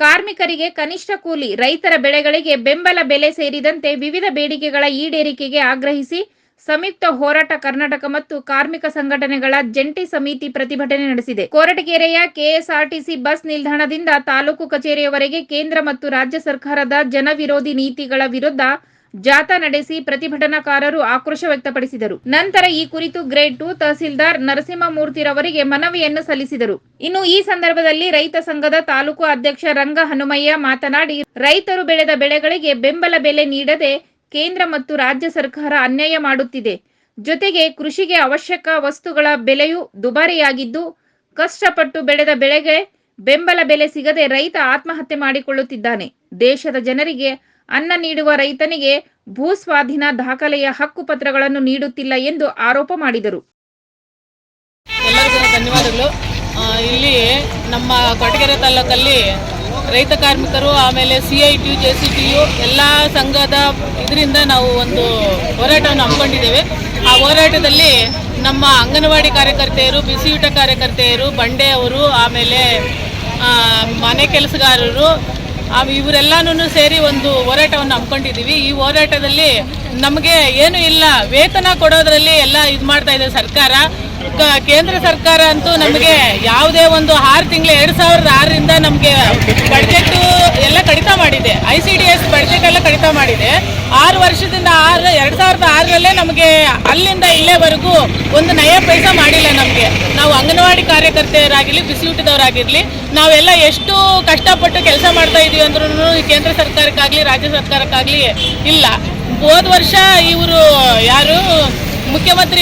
ಕಾರ್ಮಿಕರಿಗೆ ಕನಿಷ್ಠ ಕೂಲಿ, ರೈತರ ಬೆಳೆಗಳಿಗೆ ಬೆಂಬಲ ಬೆಲೆ ಸೇರಿದಂತೆ ವಿವಿಧ ಬೇಡಿಕೆಗಳ ಈಡೇರಿಕೆಗೆ ಆಗ್ರಹಿಸಿ ಸಂಯುಕ್ತ ಹೋರಾಟ ಕರ್ನಾಟಕ ಮತ್ತು ಕಾರ್ಮಿಕ ಸಂಘಟನೆಗಳ ಜಂಟಿ ಸಮಿತಿ ಪ್ರತಿಭಟನೆ ನಡೆಸಿದೆ. ಕೊರಟಗೆರೆಯ ಕೆಎಸ್ಆರ್ಟಿಸಿ ಬಸ್ ನಿಲ್ದಾಣದಿಂದ ತಾಲೂಕು ಕಚೇರಿಯವರೆಗೆ ಕೇಂದ್ರ ಮತ್ತು ರಾಜ್ಯ ಸರ್ಕಾರದ ಜನವಿರೋಧಿ ನೀತಿಗಳ ವಿರುದ್ಧ ಜಾಥಾ ನಡೆಸಿ ಪ್ರತಿಭಟನಾಕಾರರು ಆಕ್ರೋಶ ವ್ಯಕ್ತಪಡಿಸಿದರು. ನಂತರ ಈ ಕುರಿತು ಗ್ರೇಡ್ 2 ತಹಸೀಲ್ದಾರ್ ನರಸಿಂಹಮೂರ್ತಿರವರಿಗೆ ಮನವಿಯನ್ನು ಸಲ್ಲಿಸಿದರು. ಇನ್ನು ಈ ಸಂದರ್ಭದಲ್ಲಿ ರೈತ ಸಂಘದ ತಾಲೂಕು ಅಧ್ಯಕ್ಷ ರಂಗ ಹನುಮಯ್ಯ ಮಾತನಾಡಿ, ರೈತರು ಬೆಳೆದ ಬೆಳೆಗಳಿಗೆ ಬೆಂಬಲ ಬೆಲೆ ನೀಡದೆ ಕೇಂದ್ರ ಮತ್ತು ರಾಜ್ಯ ಸರ್ಕಾರ ಅನ್ಯಾಯ ಮಾಡುತ್ತಿದೆ. ಜೊತೆಗೆ ಕೃಷಿಗೆ ಅವಶ್ಯಕ ವಸ್ತುಗಳ ಬೆಲೆಯೂ ದುಬಾರಿಯಾಗಿದ್ದು, ಕಷ್ಟಪಟ್ಟು ಬೆಳೆದ ಬೆಳೆಗೆ ಬೆಂಬಲ ಬೆಲೆ ಸಿಗದೆ ರೈತ ಆತ್ಮಹತ್ಯೆ ಮಾಡಿಕೊಳ್ಳುತ್ತಿದ್ದಾನೆ. ದೇಶದ ಜನರಿಗೆ ಅನ್ನ ನೀಡುವ ರೈತನಿಗೆ ಭೂ ಸ್ವಾಧೀನ ದಾಖಲೆಯ ಹಕ್ಕು ಪತ್ರಗಳನ್ನು ನೀಡುತ್ತಿಲ್ಲ ಎಂದು ಆರೋಪ ಮಾಡಿದರು. ಎಲ್ಲರಿಗೂ ಧನ್ಯವಾದಗಳು. ಇಲ್ಲಿ ನಮ್ಮ ಕೊರಟಗೆರೆ ತಾಲೂಕಲ್ಲಿ ರೈತ ಕಾರ್ಮಿಕರು, ಆಮೇಲೆ CITU, JCTU ಎಲ್ಲ ಸಂಘದ ಇದರಿಂದ ನಾವು ಒಂದು ಹೋರಾಟವನ್ನು ಹಮ್ಮಿಕೊಂಡಿದ್ದೇವೆ. ಆ ಹೋರಾಟದಲ್ಲಿ ನಮ್ಮ ಅಂಗನವಾಡಿ ಕಾರ್ಯಕರ್ತೆಯರು, ಬಿಸಿಯೂಟ ಕಾರ್ಯಕರ್ತೆಯರು, ಬಂಡೆಯವರು, ಆಮೇಲೆ ಮನೆ ಕೆಲಸಗಾರರು ಇವರೆಲ್ಲನೂ ಸೇರಿ ಒಂದು ಹೋರಾಟವನ್ನು ಹಮ್ಮಿಕೊಂಡಿದ್ದೀವಿ. ಈ ಹೋರಾಟದಲ್ಲಿ ನಮಗೆ ಏನು ಇಲ್ಲ, ವೇತನ ಕೊಡೋದ್ರಲ್ಲಿ ಎಲ್ಲ ಇದು ಮಾಡ್ತಾ ಇದೆ ಸರ್ಕಾರ. ಕೇಂದ್ರ ಸರ್ಕಾರ ಅಂತೂ ನಮಗೆ ಯಾವುದೇ ಒಂದು 6 ತಿಂಗಳು 2006ರಿಂದ ನಮಗೆ ಬಡ್ಜೆಟ್ಟು ಎಲ್ಲ ಕಡಿತ ಮಾಡಿದೆ. ICDS ಬಡ್ಜೆಟ್ ಎಲ್ಲ ಕಡಿತ ಮಾಡಿದೆ. 6 ವರ್ಷದಿಂದ 2006ರಲ್ಲೇ ನಮಗೆ ಅಲ್ಲಿಂದ ಇಲ್ಲೇವರೆಗೂ ಒಂದು ನಯ ಪೈಸಾ ಮಾಡಿಲ್ಲ ನಮಗೆ. ನಾವು ಅಂಗನವಾಡಿ ಕಾರ್ಯಕರ್ತೆಯರಾಗಿರಲಿ, ಬಿಸಿಯೂಟದವರಾಗಿರಲಿ, ನಾವೆಲ್ಲ ಎಷ್ಟು ಕಷ್ಟಪಟ್ಟು ಕೆಲಸ ಮಾಡ್ತಾ ಇದೀವಿ ಅಂದ್ರೂ ಕೇಂದ್ರ ಸರ್ಕಾರಕ್ಕಾಗಲಿ ರಾಜ್ಯ ಸರ್ಕಾರಕ್ಕಾಗಲಿ ಇಲ್ಲ. ಹೋದ ವರ್ಷ ಇವರು ಯಾರು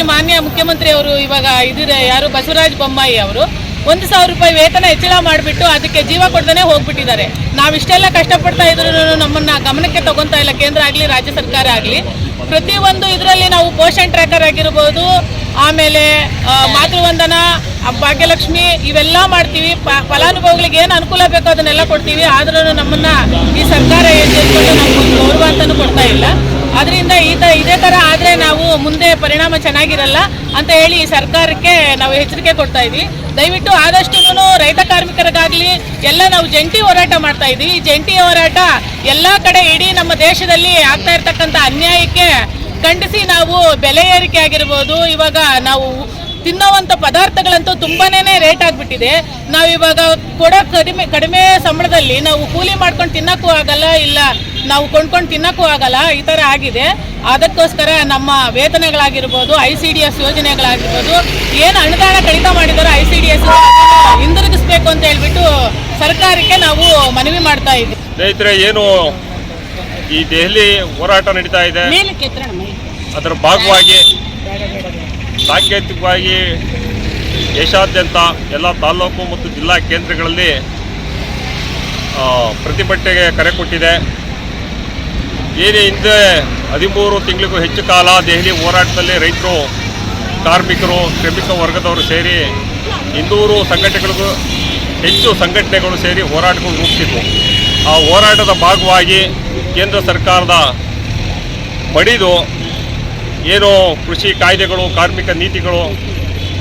ಮಾನ್ಯ ಮುಖ್ಯಮಂತ್ರಿ ಅವರು ಇವಾಗ ಇದ್ರೆ ಯಾರು ಬಸವರಾಜ ಬೊಮ್ಮಾಯಿ ಅವರು 1,000 ರೂಪಾಯಿ ವೇತನ ಹೆಚ್ಚಳ ಮಾಡಿಬಿಟ್ಟು ಅದಕ್ಕೆ ಜೀವ ಕೊಡ್ದೇ ಹೋಗ್ಬಿಟ್ಟಿದ್ದಾರೆ. ನಾವಿಷ್ಟೆಲ್ಲ ಕಷ್ಟಪಡ್ತಾ ಇದ್ರು ನಮ್ಮನ್ನ ಗಮನಕ್ಕೆ ತಗೊಂತಾ ಇಲ್ಲ ಕೇಂದ್ರ ಆಗಲಿ ರಾಜ್ಯ ಸರ್ಕಾರ ಆಗಲಿ. ಪ್ರತಿಯೊಂದು ಇದರಲ್ಲಿ ನಾವು ಪೋಷಣ್ ಟ್ರ್ಯಾಕರ್ ಆಗಿರ್ಬೋದು, ಆಮೇಲೆ ಮಾತೃವಂದನ, ಭಾಗ್ಯಲಕ್ಷ್ಮಿ ಇವೆಲ್ಲ ಮಾಡ್ತೀವಿ. ಫಲಾನುಭವಿಗಳಿಗೆ ಏನು ಅನುಕೂಲ ಬೇಕೋ ಅದನ್ನೆಲ್ಲ ಕೊಡ್ತೀವಿ. ಆದ್ರೂ ನಮ್ಮನ್ನ ಈ ಸರ್ಕಾರ ಎಚ್ಚೆತ್ಕೊಂಡು ನಮ್ಗೊಂದು ಗೌರವ ಅಂತಲೂ ಕೊಡ್ತಾ ಇಲ್ಲ. ಅದರಿಂದ ಇದೇ ಥರ ಆದರೆ ನಾವು ಮುಂದೆ ಪರಿಣಾಮ ಚೆನ್ನಾಗಿರಲ್ಲ ಅಂತ ಹೇಳಿ ಈ ಸರ್ಕಾರಕ್ಕೆ ನಾವು ಎಚ್ಚರಿಕೆ ಕೊಡ್ತಾ ಇದ್ವಿ. ದಯವಿಟ್ಟು ಆದಷ್ಟು ರೈತ ಕಾರ್ಮಿಕರಿಗಾಗಲಿ ಎಲ್ಲ ನಾವು ಜಂಟಿ ಹೋರಾಟ ಮಾಡ್ತಾ ಇದ್ವಿ. ಈ ಜಂಟಿ ಹೋರಾಟ ಎಲ್ಲ ಕಡೆ ಇಡೀ ನಮ್ಮ ದೇಶದಲ್ಲಿ ಆಗ್ತಾ ಇರ್ತಕ್ಕಂಥ ಅನ್ಯಾಯಕ್ಕೆ ಖಂಡಿಸಿ ನಾವು ಬೆಲೆ ಏರಿಕೆ ಆಗಿರ್ಬೋದು, ಇವಾಗ ನಾವು ತಿನ್ನೋವಂಥ ಪದಾರ್ಥಗಳಂತೂ ತುಂಬಾನೇ ರೇಟ್ ಆಗಿಬಿಟ್ಟಿದೆ. ನಾವಿವಾಗ ಕೊಡೋ ಕಡಿಮೆ ಸಂಬಳದಲ್ಲಿ ನಾವು ಕೂಲಿ ಮಾಡ್ಕೊಂಡು ತಿನ್ನೋಕ್ಕೂ ಆಗಲ್ಲ, ಇಲ್ಲ ನಾವು ಕೊಂಡ್ಕೊಂಡು ತಿನ್ನೋಕ್ಕೂ ಆಗಲ್ಲ, ಈ ಥರ ಆಗಿದೆ. ಅದಕ್ಕೋಸ್ಕರ ನಮ್ಮ ವೇತನಗಳಾಗಿರ್ಬೋದು, ICDS ಯೋಜನೆಗಳಾಗಿರ್ಬೋದು, ಏನು ಅನುದಾನ ಕಡಿತ ಮಾಡಿದಾರೋ ICDS ಹಿಂದಿರುಗಿಸ್ಬೇಕು ಅಂತ ಹೇಳ್ಬಿಟ್ಟು ಸರ್ಕಾರಕ್ಕೆ ನಾವು ಮನವಿ ಮಾಡ್ತಾ ಇದ್ದೀವಿ. ಸ್ನೇಹಿತರೆ, ಏನು ಈ ದೆಹಲಿ ಹೋರಾಟ ನಡೀತಾ ಇದೆ, ಅದರ ಭಾಗವಾಗಿ ಸಾಂಕೇತಿಕವಾಗಿ ದೇಶಾದ್ಯಂತ ಎಲ್ಲ ತಾಲೂಕು ಮತ್ತು ಜಿಲ್ಲಾ ಕೇಂದ್ರಗಳಲ್ಲಿ ಪ್ರತಿಭಟನೆಗೆ ಕರೆ ಕೊಟ್ಟಿದೆ. ಏನೇ ಹಿಂದೆ 13 ತಿಂಗಳಿಗೂ ಹೆಚ್ಚು ಕಾಲ ದೆಹಲಿ ಹೋರಾಟದಲ್ಲಿ ರೈತರು, ಕಾರ್ಮಿಕರು, ಶ್ರಮಿಕ ವರ್ಗದವರು ಸೇರಿ 200 ಸಂಘಟನೆಗಳಿಗೂ ಹೆಚ್ಚು ಸಂಘಟನೆಗಳು ಸೇರಿ ಹೋರಾಟಗಳು ರೂಪಿಸಿದ್ವು. ಆ ಹೋರಾಟದ ಭಾಗವಾಗಿ ಕೇಂದ್ರ ಸರ್ಕಾರದ ಬಡಿದು ಏನು ಕೃಷಿ ಕಾಯ್ದೆಗಳು, ಕಾರ್ಮಿಕ ನೀತಿಗಳು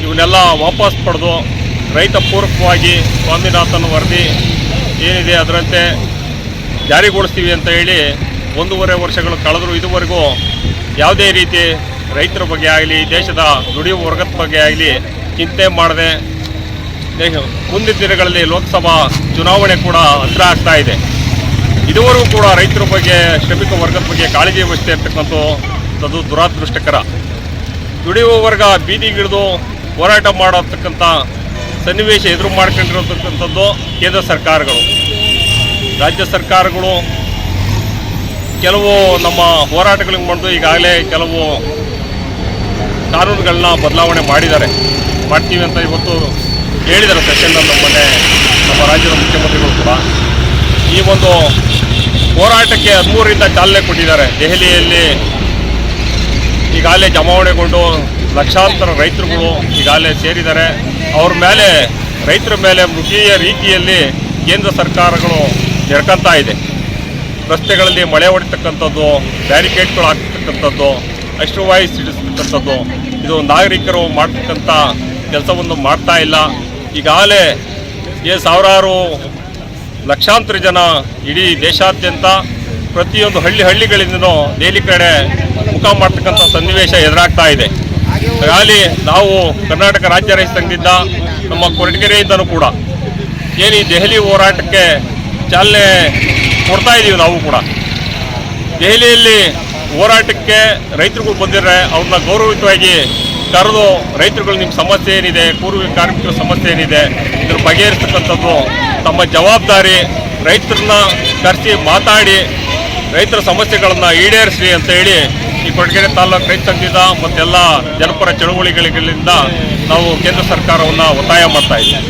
ಇವನ್ನೆಲ್ಲ ವಾಪಸ್ ಪಡೆದು ರೈತ ಪೂರಕವಾಗಿ ಸ್ವಾಮಿನಾಥನ್ ವರದಿ ಏನಿದೆ ಅದರಂತೆ ಜಾರಿಗೊಳಿಸ್ತೀವಿ ಅಂತ ಹೇಳಿ 1.5 ವರ್ಷಗಳು ಕಳೆದರೂ ಇದುವರೆಗೂ ಯಾವುದೇ ರೀತಿ ರೈತರ ಬಗ್ಗೆ ಆಗಲಿ, ದೇಶದ ದುಡಿಯುವ ವರ್ಗದ ಬಗ್ಗೆ ಆಗಲಿ ಚಿಂತೆ ಮಾಡದೆ ಮುಂದಿನ ದಿನಗಳಲ್ಲಿ ಲೋಕಸಭಾ ಚುನಾವಣೆ ಕೂಡ ಹತ್ತಿರ ಆಗ್ತಾ ಇದೆ. ಇದುವರೆಗೂ ಕೂಡ ರೈತರ ಬಗ್ಗೆ, ಶ್ರಮಿಕ ವರ್ಗದ ಬಗ್ಗೆ ಕಾಳಜಿ ವಹಿಸ್ತಾ ಇರ್ತಕ್ಕಂಥದ್ದು ದುರಾದೃಷ್ಟಕರ. ದುಡಿಯುವ ವರ್ಗ ಬೀದಿಗಿಳಿದು ಹೋರಾಟ ಮಾಡತಕ್ಕಂಥ ಸನ್ನಿವೇಶ ಎದುರು ಮಾಡ್ಕೊಂಡಿರತಕ್ಕಂಥದ್ದು ಕೇಂದ್ರ ಸರ್ಕಾರಗಳು. ರಾಜ್ಯ ಸರ್ಕಾರಗಳು ಕೆಲವು ನಮ್ಮ ಹೋರಾಟಗಳಿಗೆ ಮಾಡಿದು ಈಗಾಗಲೇ ಕೆಲವು ಕಾನೂನುಗಳನ್ನ ಬದಲಾವಣೆ ಮಾಡ್ತೀವಿ ಅಂತ ಇವತ್ತು ಹೇಳಿದ್ದಾರೆ ಸೆಷನ್ನಲ್ಲಿ. ನಮ್ಮ ರಾಜ್ಯದ ಮುಖ್ಯಮಂತ್ರಿಗಳು ಕೂಡ ಈ ಒಂದು ಹೋರಾಟಕ್ಕೆ 13ರಿಂದ ಚಾಲನೆ ಕೊಟ್ಟಿದ್ದಾರೆ. ದೆಹಲಿಯಲ್ಲಿ ಈಗಾಗಲೇ ಜಮಾವಣೆಗೊಂಡು ಲಕ್ಷಾಂತರ ರೈತರುಗಳು ಈಗಾಗಲೇ ಸೇರಿದ್ದಾರೆ. ರೈತರ ಮೇಲೆ ಮೃಗೀಯ ರೀತಿಯಲ್ಲಿ ಕೇಂದ್ರ ಸರ್ಕಾರಗಳು ನೆಡ್ಕೊಳ್ತಾ ಇದೆ. ರಸ್ತೆಗಳಲ್ಲಿ ಮಳೆ ಹೊಡಿತಕ್ಕಂಥದ್ದು, ಬ್ಯಾರಿಕೇಡ್ಗಳು ಹಾಕ್ತಕ್ಕಂಥದ್ದು, ಅಶ್ರುವಾಯು ಸಿಡಿಸ್ತಕ್ಕಂಥದ್ದು, ಇದು ನಾಗರಿಕರು ಮಾಡ್ತಕ್ಕಂಥ ಕೆಲಸವನ್ನು ಮಾಡ್ತಾ ಇಲ್ಲ. ಈಗಾಗಲೇ ಸಾವಿರಾರು ಲಕ್ಷಾಂತರ ಜನ ಇಡೀ ದೇಶಾದ್ಯಂತ ಪ್ರತಿಯೊಂದು ಹಳ್ಳಿಗಳಿಂದನೂ ದೆಹಲಿ ಕಡೆ ಮುಖ ಮಾಡ್ತಕ್ಕಂಥ ಸನ್ನಿವೇಶ ಎದುರಾಗ್ತಾ ಇದೆ. ಹಾಗಾಗಿ ನಾವು ಕರ್ನಾಟಕ ರಾಜ್ಯ ರೈತ ಸಂಘದಿಂದ ನಮ್ಮ ಕೊರಟಗೆರೆಯಿಂದನೂ ಕೂಡ ಏನು ಈ ದೆಹಲಿ ಹೋರಾಟಕ್ಕೆ ಚಾಲನೆ ಕೊಡ್ತಾ ಇದ್ದೀವಿ. ನಾವು ಕೂಡ ದೆಹಲಿಯಲ್ಲಿ ಹೋರಾಟಕ್ಕೆ ರೈತರುಗಳು ಬಂದಿರ್ರೆ ಅವ್ರನ್ನ ಗೌರವಿತವಾಗಿ ಕರೆದು ರೈತರುಗಳು ನಿಮ್ಮ ಸಮಸ್ಯೆ ಏನಿದೆ, ಪೂರ್ವ ಕಾರ್ಮಿಕರ ಸಮಸ್ಯೆ ಏನಿದೆ, ಇದ್ರ ಬಗೆಹರಿಸ್ತಕ್ಕಂಥದ್ದು ತಮ್ಮ ಜವಾಬ್ದಾರಿ. ರೈತರನ್ನ ಕರೆಸಿ ಮಾತಾಡಿ ರೈತರ ಸಮಸ್ಯೆಗಳನ್ನು ಈಡೇರಿಸಿ ಅಂತ ಹೇಳಿ ಈ ಕೊರಟಗೆರೆ ತಾಲೂಕು ರೈತ ಸಂಘದಿಂದ ಮತ್ತೆಲ್ಲ ಜನಪರ ಚಳುವಳಿಗಳಿಂದ ನಾವು ಕೇಂದ್ರ ಸರ್ಕಾರವನ್ನು ಒತ್ತಾಯ ಮಾಡ್ತಾ ಇದ್ದೀವಿ.